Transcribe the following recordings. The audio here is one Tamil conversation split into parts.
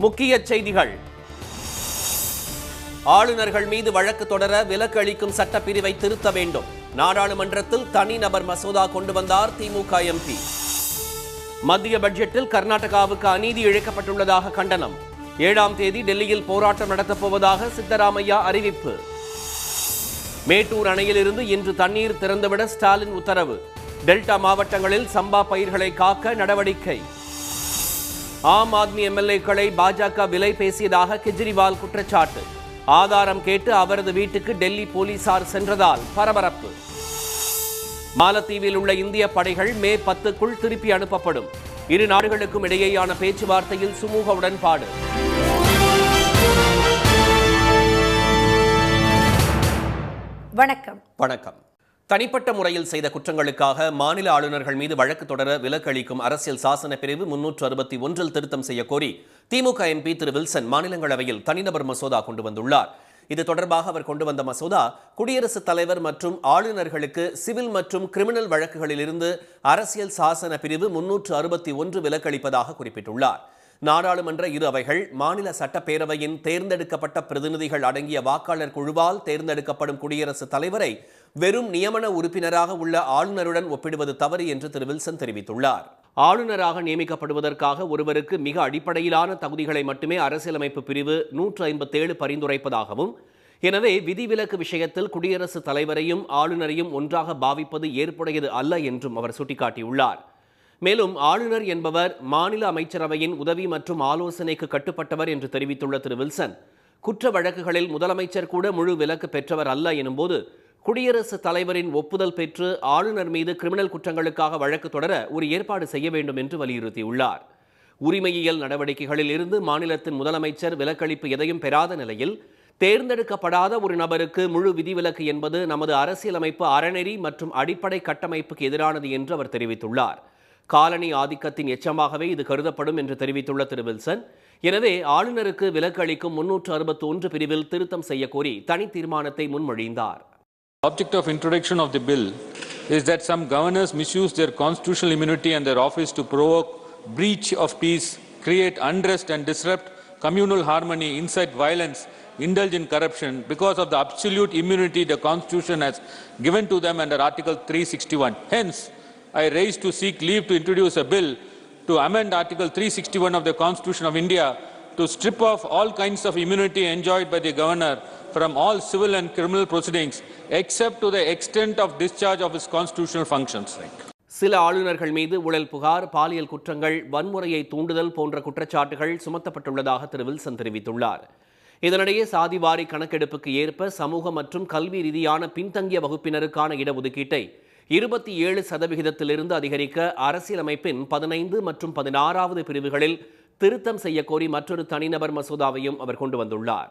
முக்கிய செய்திகள். ஆளுநர்கள் மீது வழக்கு தொடர விலக்கு அளிக்கும் சட்டப்பிரிவை திருத்த வேண்டும். நாடாளுமன்றத்தில் தனிநபர் மசோதா கொண்டு வந்தார் திமுக எம்பி. மத்திய பட்ஜெட்டில் கர்நாடகாவுக்கு அநீதி இழைக்கப்பட்டுள்ளதாக கண்டனம். 7ஆம் தேதி டெல்லியில் போராட்டம் நடத்தப் போவதாக சித்தராமையா அறிவிப்பு. மேட்டூர் அணையிலிருந்து இன்று தண்ணீர் திறந்துவிட ஸ்டாலின் உத்தரவு. டெல்டா மாவட்டங்களில் சம்பா பயிர்களை காக்க நடவடிக்கை. ஆம் ஆத்மி எம்எல்ஏக்களை பாஜக விலை பேசியதாக கெஜ்ரிவால் குற்றச்சாட்டு. ஆதாரம் கேட்டு அவரது வீட்டுக்கு டெல்லி போலீசார் சென்றதால் பரபரப்பு. மாலத்தீவில் உள்ள இந்திய படைகள் மே 10க்குள் திருப்பி அனுப்பப்படும். இரு நாடுகளுக்கும் இடையேயான பேச்சுவார்த்தையில் சுமூக உடன்பாடு. வணக்கம். தனிப்பட்ட முறையில் செய்த குற்றங்களுக்காக மாநில ஆளுநர்கள் மீது வழக்கு தொடர விலக்கு அளிக்கும் அரசியல் சாசன பிரிவு 361 திருத்தம் செய்ய கோரி திமுக எம்பி திரு வில்சன் மாநிலங்களவையில் தனிநபர் மசோதா கொண்டு வந்துள்ளார். இது தொடர்பாக அவர் கொண்டு வந்த மசோதா குடியரசுத் தலைவர் மற்றும் ஆளுநர்களுக்கு சிவில் மற்றும் கிரிமினல் வழக்குகளில் இருந்து அரசியல் சாசன பிரிவு 361 விலக்களிப்பதாக குறிப்பிட்டுள்ளார். நாடாளுமன்ற இரு அவைகள் மாநில சட்டப்பேரவையின் தேர்ந்தெடுக்கப்பட்ட பிரதிநிதிகள் அடங்கிய வாக்காளர் குழுவால் தேர்ந்தெடுக்கப்படும் குடியரசுத் தலைவரை வெறும் நியமன உறுப்பினராக உள்ள ஆளுநருடன் ஒப்பிடுவது தவறு என்று திரு வில்சன் தெரிவித்துள்ளார். ஆளுநராக நியமிக்கப்படுவதற்காக ஒருவருக்கு மிக அடிப்படையிலான தகுதிகளை மட்டுமே அரசியலமைப்பு பிரிவு 157 பரிந்துரைப்பதாகவும், எனவே விதிவிலக்கு விஷயத்தில் குடியரசுத் தலைவரையும் ஆளுநரையும் ஒன்றாக பாவிப்பது ஏற்புடையது அல்ல என்றும் அவர் சுட்டிக்காட்டியுள்ளார். மேலும் ஆளுநர் என்பவர் மாநில அமைச்சரவையின் உதவி மற்றும் ஆலோசனைக்கு கட்டுப்பட்டவர் என்று தெரிவித்துள்ள திரு வில்சன், குற்ற வழக்குகளில் முதலமைச்சர் கூட முழு விலக்கு பெற்றவர் அல்ல எனும்போது குடியரசுத் தலைவரின் ஒப்புதல் பெற்று ஆளுநர் மீது கிரிமினல் குற்றங்களுக்காக வழக்கு தொடர ஒரு ஏற்பாடு செய்ய வேண்டும் என்று வலியுறுத்தியுள்ளார். உரிமையியல் நடவடிக்கைகளில் இருந்து மாநிலத்தின் முதலமைச்சர் விலக்களிப்பு எதையும் பெறாத நிலையில் தேர்ந்தெடுக்கப்படாத ஒரு நபருக்கு முழு விதிவிலக்கு என்பது நமது அரசியலமைப்பு அறநெறி மற்றும் அடிப்படை கட்டமைப்புக்கு எதிரானது என்று அவர் தெரிவித்துள்ளார். காலனி ஆதிக்கத்தின் எச்சமாகவே இது கருதப்படும் என்று தெரிவித்துள்ள திரு வில்சன், எனவே ஆளுநருக்கு விலக்கு அளிக்கும் 361 பிரிவில் திருத்தம் செய்ய கோரி தனி தீர்மானத்தை முன்மொழிந்தார். The object of introduction of the bill is that some governors misuse their constitutional immunity and their office to provoke breach of peace, create unrest and disrupt communal harmony, incite violence, indulge in corruption because of the absolute immunity the Constitution has given to them under Article 361. Hence, I rise to seek leave to introduce a bill to amend Article 361 of the Constitution of India to strip off all kinds of immunity enjoyed by the governor from all civil and criminal proceedings except to the extent of discharge of his constitutional functions. சில ஆளுநர்கள் மீது ஊழல் புகார், பாலியல் குற்றங்கள், வன்முறையை தூண்டுதல் போன்ற குற்றச்சாட்டுகள் சுமத்தப்பட்டுள்ளதாக திரு வில்சன் தெரிவித்துள்ளார். இதனிடையே சாதிவாரி கணக்கெடுப்புக்கு ஏற்ப சமூக மற்றும் கல்வி ரீதியான பின்தங்கிய வகுப்பினருக்கான இடஒதுக்கீட்டை 27% அதிகரிக்க அரசியலமைப்பின் 15 மற்றும் 16வது பிரிவுகளில் திருத்தம் செய்ய கோரி மற்றொரு தனிநபர் மசோதாவையும் அவர் கொண்டு வந்துள்ளார்.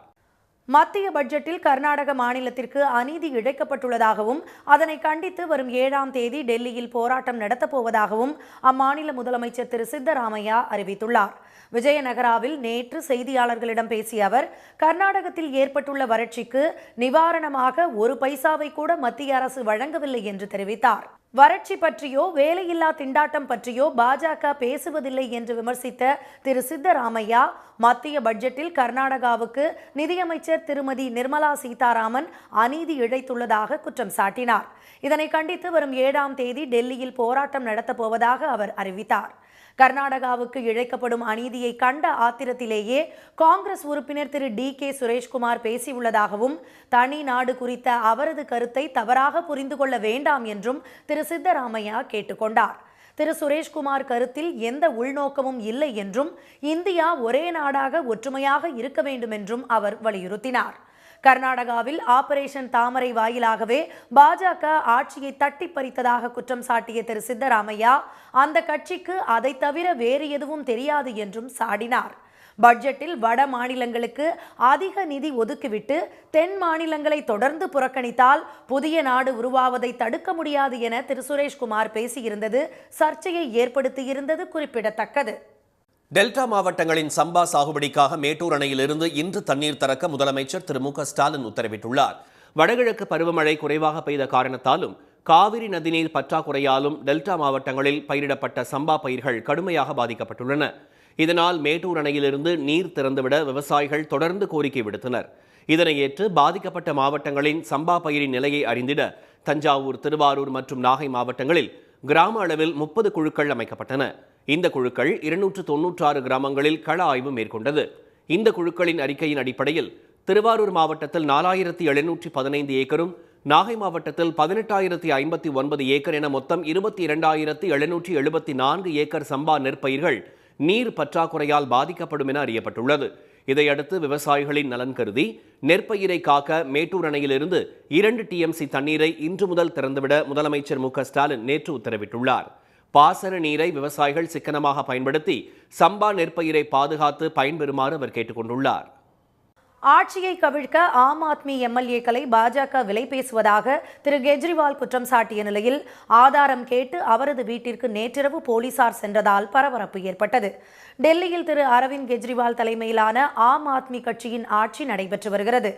மத்திய பட்ஜெட்டில் கர்நாடக மாநிலத்திற்கு அநீதி இழைக்கப்பட்டுள்ளதாகவும் அதனை கண்டித்து வரும் 7ஆம் தேதி டெல்லியில் போராட்டம் நடத்தப்போவதாகவும் அம்மாநில முதலமைச்சர் திரு சித்தராமையா அறிவித்துள்ளார். விஜயநகராவில் நேற்று செய்தியாளர்களிடம் பேசிய அவர், கர்நாடகத்தில் ஏற்பட்டுள்ள வறட்சிக்கு நிவாரணமாக ஒரு பைசாவை கூட மத்திய அரசு வழங்கவில்லை என்று தெரிவித்தார். வறட்சி பற்றியோ வேலையில்லா திண்டாட்டம் பற்றியோ பாஜக பேசுவதில்லை என்று விமர்சித்த திரு சித்தராமையா, மத்திய பட்ஜெட்டில் கர்நாடகாவுக்கு நிதியமைச்சர் திருமதி நிர்மலா சீதாராமன் அநீதி இழைத்துள்ளதாக குற்றம் சாட்டினார். இதனை கண்டித்து வரும் 7ஆம் தேதி டெல்லியில் போராட்டம் நடத்தப்போவதாக அவர் அறிவித்தார். கர்நாடகாவுக்கு இழைக்கப்படும் அநீதியை கண்ட ஆத்திரத்திலேயே காங்கிரஸ் உறுப்பினர் திரு டி.கே. சுரேஷ்குமார் பேசியுள்ளதாகவும், தனி நாடு குறித்த அவரது கருத்தை தவறாக புரிந்து கொள்ள வேண்டாம் என்றும் திரு சித்தராமையா கேட்டுக்கொண்டார். திரு சுரேஷ்குமார் கருத்தில் எந்த உள்நோக்கமும் இல்லை என்றும், இந்தியா ஒரே நாடாக ஒற்றுமையாக இருக்க வேண்டும் என்றும் அவர் வலியுறுத்தினார். கர்நாடகாவில் ஆபரேஷன் தாமரை வாயிலாகவே பாஜக ஆட்சியை தட்டி பறித்ததாக குற்றம் சாட்டிய திரு சித்தராமையா, அந்த கட்சிக்கு அதை தவிர வேறு எதுவும் தெரியாது என்றும் சாடினார். பட்ஜெட்டில் வட மாநிலங்களுக்கு அதிக நிதி ஒதுக்கிவிட்டு தென் மாநிலங்களை தொடர்ந்து புறக்கணித்தால் புதிய நாடு உருவாவதை தடுக்க முடியாது என திரு சுரேஷ்குமார் பேசியிருந்தது சர்ச்சையை ஏற்படுத்தியிருந்தது குறிப்பிடத்தக்கது. டெல்டா மாவட்டங்களின் சம்பா சாகுபடிக்காக மேட்டூர் அணையிலிருந்து இன்று தண்ணீர் திறக்க முதலமைச்சர் திரு மு க ஸ்டாலின் உத்தரவிட்டுள்ளார். வடகிழக்கு பருவமழை குறைவாக பெய்த காரணத்தாலும் காவிரி நதிநீர் பற்றாக்குறையாலும் டெல்டா மாவட்டங்களில் பயிரிடப்பட்ட சம்பா பயிர்கள் கடுமையாக பாதிக்கப்பட்டுள்ளன. இதனால் மேட்டூர் அணையிலிருந்து நீர் திறந்துவிட விவசாயிகள் தொடர்ந்து கோரிக்கை விடுத்தனர். இதனை ஏற்று பாதிக்கப்பட்ட மாவட்டங்களின் சம்பா பயிரின் நிலையை அறிந்திட தஞ்சாவூர், திருவாரூர் மற்றும் நாகை மாவட்டங்களில் கிராம அளவில் 30 குழுக்கள் அமைக்கப்பட்டன. இந்த குழுக்கள் 296 கிராமங்களில் கள ஆய்வு மேற்கொண்டது. இந்த குழுக்களின் அறிக்கையின் அடிப்படையில் திருவாரூர் மாவட்டத்தில் 4715 ஏக்கரும், நாகை மாவட்டத்தில் 18,059 ஏக்கர் என மொத்தம் 22,774 ஏக்கர் சம்பா நெற்பயிர்கள் நீர் பற்றாக்குறையால் பாதிக்கப்படும் என அறியப்பட்டுள்ளது. இதையடுத்து விவசாயிகளின் நலன் கருதி நெற்பயிரை காக்க மேட்டூர் அணையிலிருந்து 2 TMC தண்ணீரை இன்று முதல் திறந்துவிட முதலமைச்சர் மு க ஸ்டாலின் நேற்று உத்தரவிட்டுள்ளார். பாசன நீரை விவசாயிகள் சிக்கனமாக பயன்படுத்தி சம்பா நெற்பயிரை பாதுகாத்து பயன்பெறுமாறு அவர் கேட்டுக்கொண்டுள்ளார். ஆட்சியை கவிழ்க்க ஆம் ஆத்மி எம்எல்ஏக்களை பாஜக விலை பேசுவதாக திரு கெஜ்ரிவால் குற்றம் சாட்டிய நிலையில் ஆதாரம் கேட்டு அவரது வீட்டிற்கு நேற்றிரவு போலீசார் சென்றதால் பரபரப்பு ஏற்பட்டது. டெல்லியில் திரு அரவிந்த் கெஜ்ரிவால் தலைமையிலான ஆம் ஆத்மி கட்சியின் ஆட்சி நடைபெற்று வருகிறது.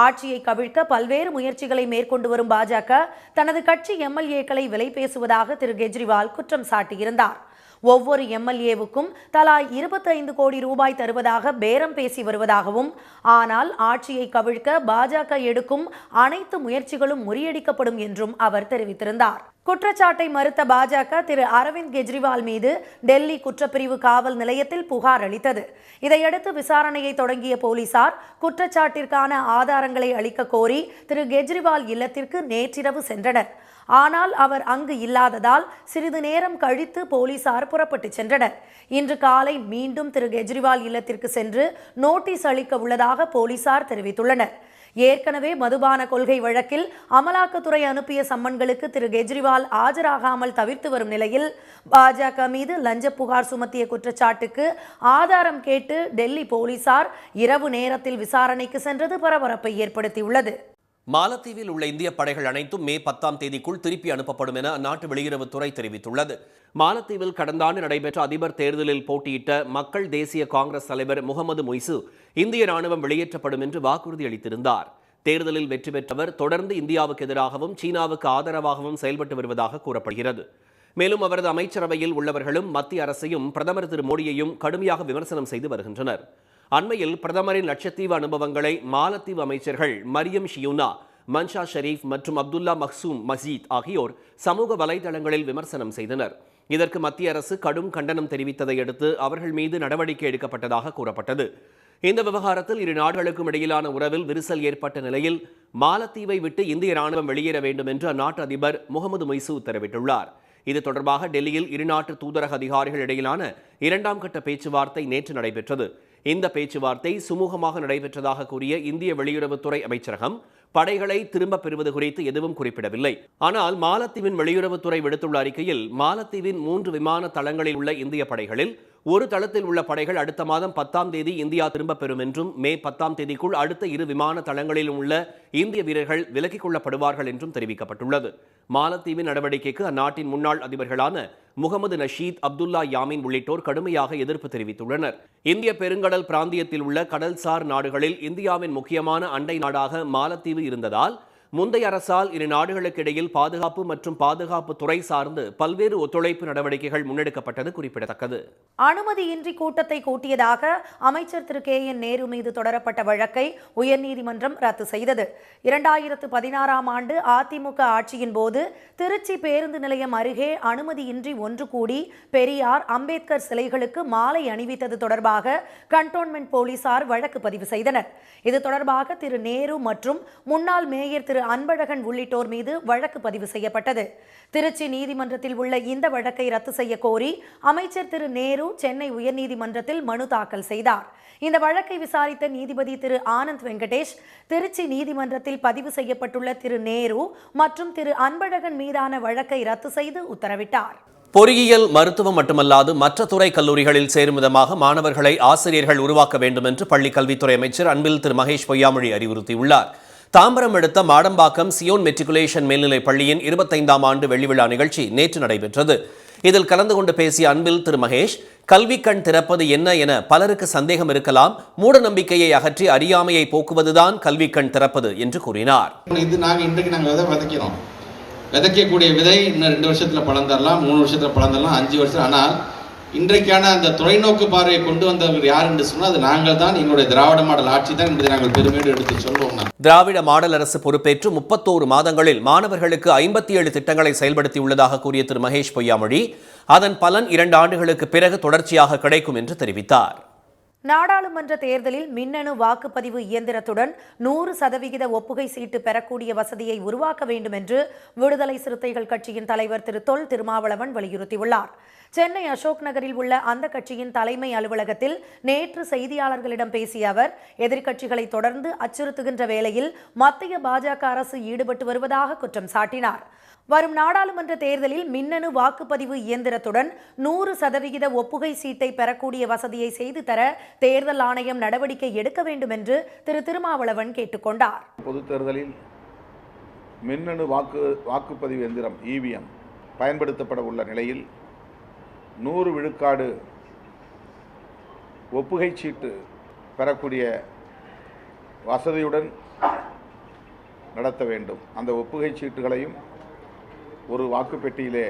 ஆட்சியை கவிழ்க்க பல்வேறு முயற்சிகளை மேற்கொண்டு வரும் பாஜக தனது கட்சி எம்எல்ஏக்களை விலை பேசுவதாக திரு கெஜ்ரிவால் குற்றம் சாட்டியிருந்தார். ஒவ்வொரு எம்எல்ஏவுக்கும் தலா 25 கோடி ரூபாய் தருவதாக பேரம் பேசி வருவதாகவும், ஆனால் ஆட்சியை கவிழ்க்க பாஜக எடுக்கும் அனைத்து முயற்சிகளும் முறியடிக்கப்படும் என்றும் அவர் தெரிவித்திருந்தார். குற்றச்சாட்டை மறுத்த பாஜக திரு அரவிந்த் கெஜ்ரிவால் மீது டெல்லி குற்றப்பிரிவு காவல் நிலையத்தில் புகார் அளித்தது. இதையடுத்து விசாரணையை தொடங்கிய போலீசார் குற்றச்சாட்டிற்கான ஆதாரங்களை அளிக்க கோரி திரு கெஜ்ரிவால் இல்லத்திற்கு நேற்றிரவு சென்றனர். ஆனால் அவர் அங்கு இல்லாததால் சிறிது நேரம் கழித்து போலீசார் புறப்பட்டு சென்றனர். இன்று காலை மீண்டும் திரு கெஜ்ரிவால் இல்லத்திற்கு சென்று நோட்டீஸ் அளிக்க உள்ளதாக போலீசார் தெரிவித்துள்ளனர். ஏற்கனவே மதுபான கொள்கை வழக்கில் அமலாக்கத்துறை அனுப்பிய சம்மன்களுக்கு திரு கெஜ்ரிவால் ஆஜராகாமல் தவிர்த்து வரும் நிலையில் பாஜக மீது லஞ்ச புகார் சுமத்திய குற்றச்சாட்டுக்கு ஆதாரம் கேட்டு டெல்லி போலீசார் இரவு நேரத்தில் விசாரணைக்கு சென்றது பரபரப்பை ஏற்படுத்தியுள்ளது. மாலத்தீவில் உள்ள இந்திய படைகள் அனைத்தும் மே 10ஆம் தேதிக்குள் திருப்பி அனுப்பப்படும் என அந்நாட்டு வெளியுறவுத்துறை தெரிவித்துள்ளது. மாலத்தீவில் கடந்த ஆண்டு நடைபெற்ற அதிபர் தேர்தலில் போட்டியிட்ட மக்கள் தேசிய காங்கிரஸ் தலைவர் முகமது மொய்சு இந்திய ராணுவம் வெளியேற்றப்படும் என்று வாக்குறுதி அளித்திருந்தார். தேர்தலில் வெற்றி பெற்றவர் தொடர்ந்து இந்தியாவுக்கு எதிராகவும் சீனாவுக்கு ஆதரவாகவும் செயல்பட்டு வருவதாக கூறப்படுகிறது. மேலும் அவரது அமைச்சரவையில் உள்ளவர்களும் மத்திய அரசையும் பிரதமர் திரு மோடியையும் கடுமையாக விமர்சனம் செய்து வருகின்றனர். அண்மையில் பிரதமரின் லட்சத்தீவு அனுபவங்களை மாலத்தீவு அமைச்சர்கள் மரியம் ஷியூனா, மன்ஷா ஷெரீப் மற்றும் அப்துல்லா மக்சூம் மசீத் ஆகியோர் சமூக வலைதளங்களில் விமர்சனம் செய்தனர். இதற்கு மத்திய அரசு கடும் கண்டனம் தெரிவித்ததை அடுத்து அவர்கள் மீது நடவடிக்கை எடுக்கப்பட்டதாக கூறப்பட்டது. இந்த விவகாரத்தில் இரு நாடுகளுக்கும் இடையிலான உறவில் விரிசல் ஏற்பட்ட நிலையில் மாலத்தீவை விட்டு இந்திய ராணுவம் வெளியேற வேண்டும் என்று அந்நாட்டு அதிபர் முகமது மொய்சு உத்தரவிட்டுள்ளார். இது தொடர்பாக டெல்லியில் இருநாட்டு தூதரக அதிகாரிகள் இடையிலான 2ஆம் கட்ட பேச்சுவார்த்தை நேற்று நடைபெற்றது. இந்த பேச்சுவார்த்தை சுமூகமாக நடைபெற்றதாக கூறிய இந்திய வெளியுறவுத்துறை அமைச்சரகம் படைகளை திரும்பப் பெறுவது குறித்து எதுவும் குறிப்பிடவில்லை. ஆனால் மாலத்தீவின் வெளியுறவுத்துறை விடுத்துள்ள அறிக்கையில் மாலத்தீவின் 3 விமான தளங்களில் உள்ள இந்திய படைகளில் ஒரு தளத்தில் உள்ள படைகள் அடுத்த மாதம் 10ஆம் தேதி இந்தியா திரும்பப் பெறும் என்றும் மே 10ஆம் தேதிக்குள் அடுத்த 2 விமான தளங்களிலும் உள்ள இந்திய வீரர்கள் விலக்கிக் கொள்ளப்படுவார்கள் என்றும் தெரிவிக்கப்பட்டுள்ளது. மாலத்தீவின் நடவடிக்கைக்கு அந்நாட்டின் முன்னாள் அதிபர்களான முகமது நஷீத், அப்துல்லா யாமீன் உள்ளிட்டோர் கடுமையாக எதிர்ப்பு தெரிவித்துள்ளனர். இந்திய பெருங்கடல் பிராந்தியத்தில் உள்ள கடல்சார் நாடுகளில் இந்தியாவின் முக்கியமான அண்டை நாடாக மாலத்தீவு இருந்ததால் முந்தைய அரசால் இரு நாடுகளுக்கு இடையில் பாதுகாப்பு மற்றும் பாதுகாப்பு துறை சார்ந்து பல்வேறு ஒத்துழைப்பு நடவடிக்கைகள் முன்னெடுக்கப்பட்டது குறிப்பிடத்தக்கது. அனுமதியின்றி கூட்டத்தை கூட்டியதாக அமைச்சர் திரு KN நேரு மீது தொடரப்பட்ட வழக்கை உயர்நீதிமன்றம் ரத்து செய்தது. 2016ஆம் ஆண்டு அதிமுக ஆட்சியின் போது திருச்சி பேருந்து நிலையம் அருகே அனுமதியின்றி ஒன்று கூடி பெரியார், அம்பேத்கர் சிலைகளுக்கு மாலை அணிவித்தது தொடர்பாக கண்டோன்மெண்ட் போலீசார் வழக்கு பதிவு செய்தனர். இது தொடர்பாக திரு நேரு மற்றும் முன்னாள் மேயர் திரு அன்பழகன் உள்ளிட்டோர் மீது வழக்கு பதிவு செய்யப்பட்டது. திருச்சி நீதிமன்றத்தில் உள்ள இந்த வழக்கை ரத்து செய்ய கோரி அமைச்சர் திரு நேரு சென்னை உயர்நீதிமன்றத்தில் மனு தாக்கல் செய்தார். இந்த வழக்கை விசாரித்த நீதிபதி திரு ஆனந்த் வெங்கடேஷ் திருச்சி நீதிமன்றத்தில் பதிவு செய்யப்பட்டுள்ள திரு நேரு மற்றும் திரு அன்பழகன் மீதான வழக்கை ரத்து செய்து உத்தரவிட்டார். பொறியியல், மருத்துவம் மட்டுமல்லாது மற்ற துறை கல்லூரிகளில் சேரும் விதமாக மாணவர்களை ஆசிரியர்கள் உருவாக்க வேண்டும் என்று பள்ளிக் கல்வித்துறை அமைச்சர் அன்பில் திரு மகேஷ் பொய்யாமொழி அறிவுறுத்தியுள்ளார். தாம்பரம் அடுத்த மாடம்பாக்கம் சியோன் மெட்ரிகுலேஷன் மேல்நிலைப் பள்ளியின் 25ஆம் ஆண்டு வெள்ளி விழா நிகழ்ச்சி நேற்று நடைபெற்றது. இதில் கலந்து கொண்டு பேசிய அன்பில் திரு மகேஷ், கல்வி கண் திறப்பது என்ன என பலருக்கு சந்தேகம் இருக்கலாம். மூட நம்பிக்கையை அகற்றி அறியாமையை போக்குவதுதான் கல்வி கண் திறப்பது என்று கூறினார். இன்றைக்கு நாங்கள் விதைக்கிறோம். விதைக்கக்கூடிய விதை இன்னும் 2 வருஷத்துல பலன் தரலாம், 3 வருஷத்துல பலன் தரலாம், 5 வருஷம். ஆனால் இன்றைக்கான அந்த தொலைநோக்கு பார்வையை கொண்டு வந்தவர் யார் என்று சொன்னால் அது நாங்கள் தான், எங்களுடைய திராவிட மாடல் ஆட்சி தான் என்பதை நாங்கள் பெருமையோடு எடுத்து சொல்வோம். திராவிட மாடல் அரசு பொறுப்பேற்று 31 மாதங்களில் மாணவர்களுக்கு 57 திட்டங்களை செயல்படுத்தியுள்ளதாக கூறிய திரு மகேஷ் பொய்யாமொழி, அதன் பலன் 2 ஆண்டுகளுக்கு பிறகு தொடர்ச்சியாக கிடைக்கும் என்று தெரிவித்தார். நாடாளுமன்ற தேர்தலில் மின்னணு வாக்குப்பதிவு இயந்திரத்துடன் 100% ஒப்புகை சீட்டு பெறக்கூடிய வசதியை உருவாக்க வேண்டும் என்று விடுதலை சிறுத்தைகள் கட்சியின் தலைவர் திரு தொல் திருமாவளவன் வலியுறுத்தியுள்ளார். சென்னை அசோக் நகரில் உள்ள அந்த கட்சியின் தலைமை அலுவலகத்தில் நேற்று செய்தியாளர்களிடம் பேசிய அவர், எதிர்க்கட்சிகளை தொடர்ந்து அச்சுறுத்துகின்ற வேளையில் மத்திய பாஜக அரசு ஈடுபட்டு வருவதாக குற்றம் சாட்டினார். வரும் நாடாளுமன்ற தேர்தலில் மின்னணு வாக்குப்பதிவு இயந்திரத்துடன் 100% ஒப்புகை சீட்டை பெறக்கூடிய வசதியை செய்து தர தேர்தல் ஆணையம் நடவடிக்கை எடுக்க வேண்டும் என்று திரு திருமாவளவன் கேட்டுக்கொண்டார். பொது தேர்தலில் மின்னணு வாக்குப்பதிவு எந்திரம் EVM பயன்படுத்தப்பட உள்ள நிலையில் 100 விழுக்காடு ஒப்புகை சீட்டு பெறக்கூடிய வசதியுடன் நடத்த வேண்டும். அந்த ஒப்புகை சீட்டுகளையும் ஒரு வாக்குப்பெட்டியிலே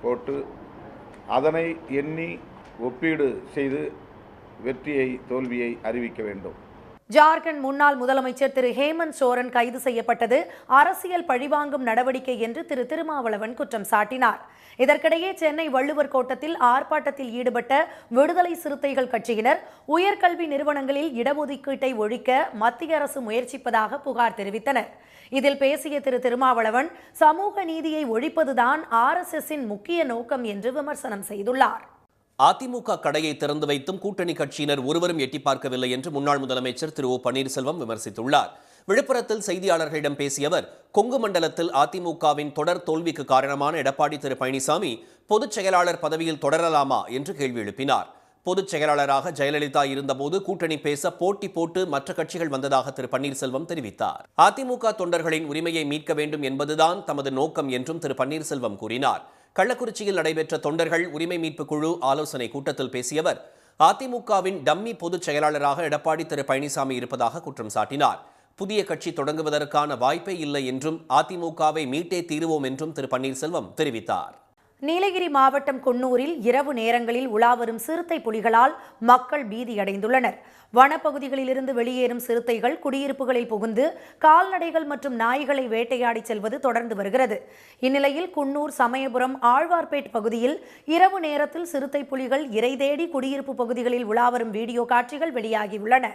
போட்டு அதனை எண்ணி ஒப்பீடு செய்து வெற்றியை தோல்வியை அறிவிக்க வேண்டும். ஜார்க்கண்ட் முன்னாள் முதலமைச்சர் திரு ஹேமந்த் சோரன் கைது செய்யப்பட்டது அரசியல் பழிவாங்கும் நடவடிக்கை என்று திரு திருமாவளவன் குற்றம் சாட்டினார். இதற்கிடையே சென்னை வள்ளுவர் கோட்டத்தில் ஆர்ப்பாட்டத்தில் ஈடுபட்ட விடுதலை சிறுத்தைகள் கட்சியினர் உயர்கல்வி நிறுவனங்களில் இடஒதுக்கீட்டை ஒழிக்க மத்திய அரசு முயற்சிப்பதாக புகார் தெரிவித்தனர். இதில் பேசிய திரு திருமாவளவன், சமூக நீதியை ஒழிப்பதுதான் RSSஇன் முக்கிய நோக்கம் என்று விமர்சனம் செய்துள்ளார். அதிமுக கடையை திறந்து வைத்தும் கூட்டணி கட்சியினர் ஒருவரும் எட்டி பார்க்கவில்லை என்று முன்னாள் முதலமைச்சர் திரு ஓ பன்னீர்செல்வம் விமர்சித்துள்ளார். விழுப்புரத்தில் செய்தியாளர்களிடம் பேசிய அவர், கொங்கு மண்டலத்தில் அதிமுகவின் தொடர் தோல்விக்கு காரணமான எடப்பாடி திரு பழனிசாமி பொதுச் செயலாளர் பதவியில் தொடரலாமா என்று கேள்வி எழுப்பினார். பொதுச் செயலாளராக ஜெயலலிதா இருந்தபோது கூட்டணி பேச போட்டி போட்டு மற்ற கட்சிகள் வந்ததாக திரு பன்னீர்செல்வம் தெரிவித்தார். அதிமுக தொண்டர்களின் உரிமையை மீட்க வேண்டும் என்பதுதான் தமது நோக்கம் என்றும் திரு பன்னீர்செல்வம் கூறினார். கள்ளக்குறிச்சியில் நடைபெற்ற தொண்டர்கள் உரிமை மீட்பு குழு ஆலோசனை கூட்டத்தில் பேசிய அவர், அதிமுகவின் டம்மி பொதுச் செயலாளராக எடப்பாடி திரு பழனிசாமி இருப்பதாக குற்றம் சாட்டினார். புதிய கட்சி தொடங்குவதற்கான வாய்ப்பே இல்லை என்றும் அதிமுகவை மீட்டே தீருவோம் என்றும் திரு பன்னீர்செல்வம் தெரிவித்தார். நீலகிரி மாவட்டம் குன்னூரில் இரவு நேரங்களில் உலாவரும் சிறுத்தை புலிகளால் மக்கள் பீதியடைந்துள்ளனர். வனப்பகுதிகளிலிருந்து வெளியேறும் சிறுத்தைகள் குடியிருப்புகளில் புகுந்து கால்நடைகள் மற்றும் நாய்களை வேட்டையாடி செல்வது தொடர்ந்து வருகிறது. இந்நிலையில் குன்னூர், சமயபுரம், ஆழ்வார்பேட் பகுதியில் இரவு நேரத்தில் சிறுத்தை புலிகள் இரை தேடி குடியிருப்பு பகுதிகளில் உலாவரும் வீடியோ காட்சிகள் வெளியாகியுள்ளன.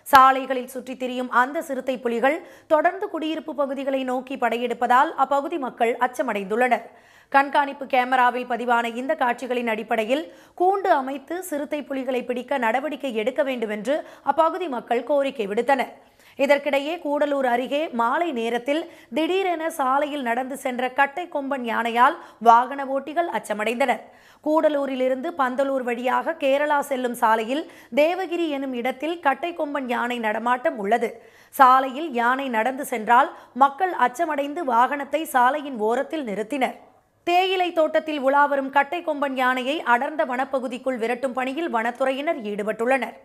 சாலைகளில் சுற்றித் திரியும் அந்த சிறுத்தை புலிகள் தொடர்ந்து குடியிருப்பு பகுதிகளை நோக்கி படையெடுப்பதால் அப்பகுதி மக்கள் அச்சமடைந்துள்ளனர். கண்காணிப்பு கேமராவில் பதிவான இந்த காட்சிகளின் அடிப்படையில் கூண்டு அமைத்து சிறுத்தை புலிகளை பிடிக்க நடவடிக்கை எடுக்க வேண்டும் என்று அப்பகுதி மக்கள் கோரிக்கை விடுத்தனர். இதற்கிடையே கூடலூர் அருகே மாலை நேரத்தில் திடீரென சாலையில் நடந்து சென்ற கட்டை கொம்பன் யானையால் வாகன ஓட்டிகள் அச்சமடைந்தனர். கூடலூரிலிருந்து பந்தலூர் வழியாக கேரளா செல்லும் சாலையில் தேவகிரி எனும் இடத்தில் கட்டை கொம்பன் யானை நடமாட்டம் உள்ளது. சாலையில் யானை நடந்து சென்றால் மக்கள் அச்சமடைந்து வாகனத்தை சாலையின் ஓரத்தில் நிறுத்தினர். தேயிலை தோட்டத்தில் உலாவரும் கட்டை கொம்பன் யானையை அடர்ந்த வனப்பகுதிக்குள் விரட்டும் பணியில் வனத்துறையினர் ஈடுபட்டுள்ளனர்.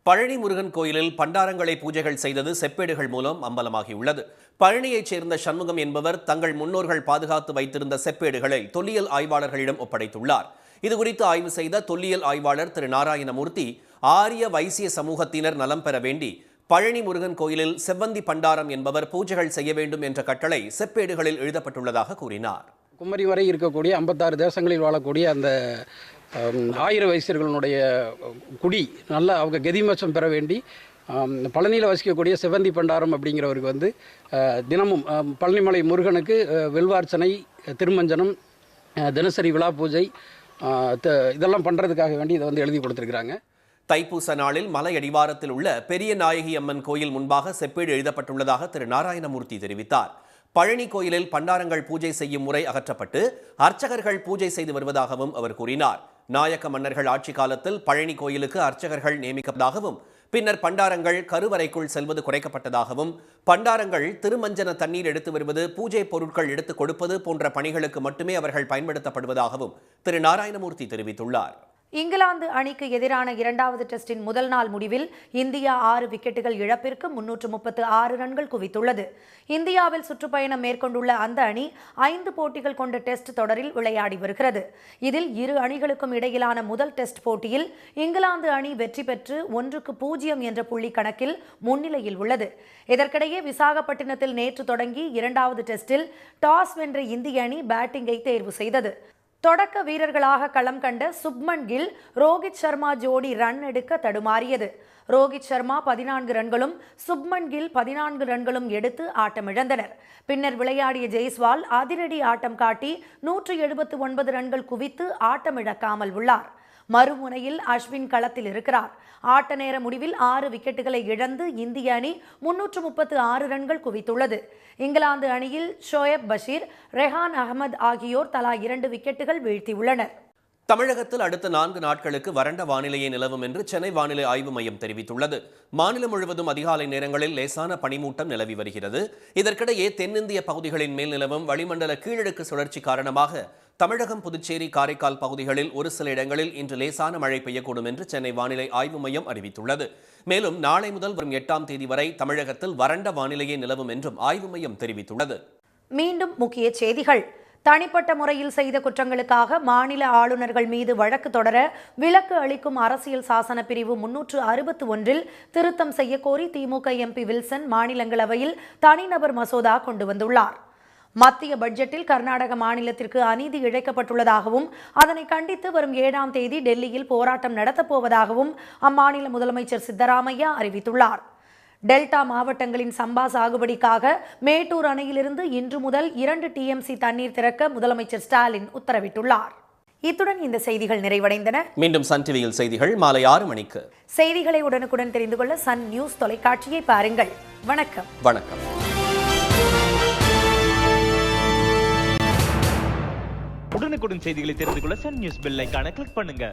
பழனி முருகன் கோயிலில் பண்டாரங்களை பூஜைகள் செய்தது செப்பேடுகள் மூலம் அம்பலமாகியுள்ளது. பழனியைச் சேர்ந்த சண்முகம் என்பவர் தங்கள் முன்னோர்கள் பாதுகாத்து வைத்திருந்த செப்பேடுகளை தொல்லியல் ஆய்வாளர்களிடம் ஒப்படைத்துள்ளார். இதுகுறித்து ஆய்வு செய்த தொல்லியல் ஆய்வாளர் திரு நாராயணமூர்த்தி, ஆரிய வைசிய சமூகத்தினர் நலம் பெற வேண்டி பழனி முருகன் கோயிலில் செவ்வந்தி பண்டாரம் என்பவர் பூஜைகள் செய்ய வேண்டும் என்ற கட்டளை செப்பேடுகளில் எழுதப்பட்டுள்ளதாக கூறினார். குமரி வரை இருக்கக்கூடிய 56 தேசங்களில் வாழக்கூடிய அந்த ஆயிர வைசியர்களுடைய குடி நல்ல அவங்க கதிமோட்சம் பெற வேண்டி பழனியில் வசிக்கக்கூடிய செவ்வந்தி பண்டாரம் அப்படிங்கிறவருக்கு வந்து தினமும் பழனிமலை முருகனுக்கு வெல்வார்ச்சனை, திருமஞ்சனம், தினசரி விழா பூஜை இதெல்லாம் பண்ணுறதுக்காக வேண்டி இதை வந்து எழுதி கொடுத்துருக்குறாங்க. தைப்பூச நாளில் மலை அடிவாரத்தில் உள்ள பெரிய நாயகி அம்மன் கோயில் முன்பாக செப்பேடு எழுதப்பட்டுள்ளதாக திரு நாராயணமூர்த்தி தெரிவித்தார். பழனி கோயிலில் பண்டாரங்கள் பூஜை செய்யும் முறை அகற்றப்பட்டு அர்ச்சகர்கள் பூஜை செய்து வருவதாகவும் அவர் கூறினார். நாயக்க மன்னர்கள் ஆட்சி காலத்தில் பழனி கோயிலுக்கு அர்ச்சகர்கள் நியமிக்கப்பட்டதாகவும் பின்னர் பண்டாரங்கள் கருவறைக்குள் செல்வது குறைக்கப்பட்டதாகவும் பண்டாரங்கள் திருமஞ்சன தண்ணீர் எடுத்து வருவது, பூஜை பொருட்கள் எடுத்துக் கொடுப்பது போன்ற பணிகளுக்கு மட்டுமே அவர்கள் பயன்படுத்தப்படுவதாகவும் திரு நாராயணமூர்த்தி தெரிவித்துள்ளார். இங்கிலாந்து அணிக்கு எதிரான இரண்டாவது டெஸ்டின் முதல் நாள் முடிவில் இந்தியா 6 விக்கெட்டுகள் இழப்பிற்கு 336 ரன்கள் குவித்துள்ளது. இந்தியாவில் சுற்றுப்பயணம் மேற்கொண்டுள்ள அந்த அணி 5 போட்டிகள் கொண்ட டெஸ்ட் தொடரில் விளையாடி வருகிறது. இதில் இரு அணிகளுக்கும் இடையிலான முதல் டெஸ்ட் போட்டியில் இங்கிலாந்து அணி வெற்றி பெற்று 1-0 என்ற புள்ளி கணக்கில் முன்னிலையில் உள்ளது. இதற்கிடையே விசாகப்பட்டினத்தில் நேற்று தொடங்கி இரண்டாவது டெஸ்டில் டாஸ் வென்ற இந்திய அணி பேட்டிங்கை தேர்வு செய்தது. தொடக்க வீரர்களாக களம் கண்ட சுப்மன் கில், ரோஹித் சர்மா ஜோடி ரன் எடுக்க தடுமாறியது. ரோஹித் சர்மா 14 ரன்களும் சுப்மன் கில் 14 ரன்களும் எடுத்து ஆட்டமிழந்தனர். பின்னர் விளையாடிய ஜெய்ஸ்வால் அதிரடி ஆட்டம் காட்டி 179 ரன்கள் குவித்து ஆட்டமிழக்காமல் உள்ளார். மறுமுனையில் அஸ்வின் களத்தில் இருக்கிறார். ஆட்ட நேர முடிவில் 6 விக்கெட்டுகளை இழந்து இந்திய அணி 336 ரன்கள் குவித்துள்ளது. இங்கிலாந்து அணியில் ஷோயப் பஷீர், ரெஹான் அகமது ஆகியோர் தலா 2 விக்கெட்டுகள் வீழ்த்தியுள்ளனர். தமிழகத்தில் அடுத்த 4 நாட்களுக்கு வறண்ட வானிலையே நிலவும் என்று சென்னை வானிலை ஆய்வு மையம் தெரிவித்துள்ளது. மாநிலம் முழுவதும் அதிகாலை நேரங்களில் லேசான பனிமூட்டம் நிலவி வருகிறது. இதற்கிடையே தென்னிந்திய பகுதிகளின் மேல் நிலவும் வளிமண்டல கீழடுக்கு சுழற்சி காரணமாக தமிழகம், புதுச்சேரி, காரைக்கால் பகுதிகளில் ஒரு சில இடங்களில் இன்று லேசான மழை பெய்யக்கூடும் என்று சென்னை வானிலை ஆய்வு மையம் அறிவித்துள்ளது. மேலும் நாளை முதல் வரும் 8ஆம் தேதி வரை தமிழகத்தில் வறண்ட வானிலையே நிலவும் என்றும் ஆய்வு மையம் தெரிவித்துள்ளது. மீண்டும் முக்கிய செய்திகள். தனிப்பட்ட முறையில் செய்த குற்றங்களுக்காக மாநில ஆளுநர்கள் மீது வழக்கு தொடர விலக்கு அளிக்கும் அரசியல் சாசன பிரிவு 361 திருத்தம் செய்யக்கோரி திமுக எம்பி வில்சன் மாநிலங்களவையில் தனிநபர் மசோதா கொண்டு வந்துள்ளார். மத்திய பட்ஜெட்டில் கர்நாடக மாநிலத்திற்கு அநீதி இழைக்கப்பட்டுள்ளதாகவும் அதனை கண்டித்து வரும் 7ஆம் தேதி டெல்லியில் போராட்டம் நடத்தப்போவதாகவும் அம்மாநில முதலமைச்சர் சித்தராமையா அறிவித்துள்ளார். டெல்டா மாவட்டங்களின் சம்பா சாகுபடிக்காக மேட்டூர் அணையிலிருந்து இன்று முதல் 2 TMC தண்ணீர் திறக்க முதலமைச்சர் ஸ்டாலின் உத்தரவிட்டுள்ளார். இத்துடன் இந்த செய்திகள் நிறைவடைந்தன. மீண்டும் சன் டிவியில் செய்திகள் மாலை 6 மணிக்கு. செய்திகளை உடனுக்குடன் தெரிந்து கொள்ள சன் நியூஸ் தொலைக்காட்சியை பாருங்கள். வணக்கம். வணக்கம். உடனுக்குடன் செய்திகளை தெரிந்து கொள்ள சன் நியூஸ் பெல் ஐகானை கிளிக் பண்ணுங்க.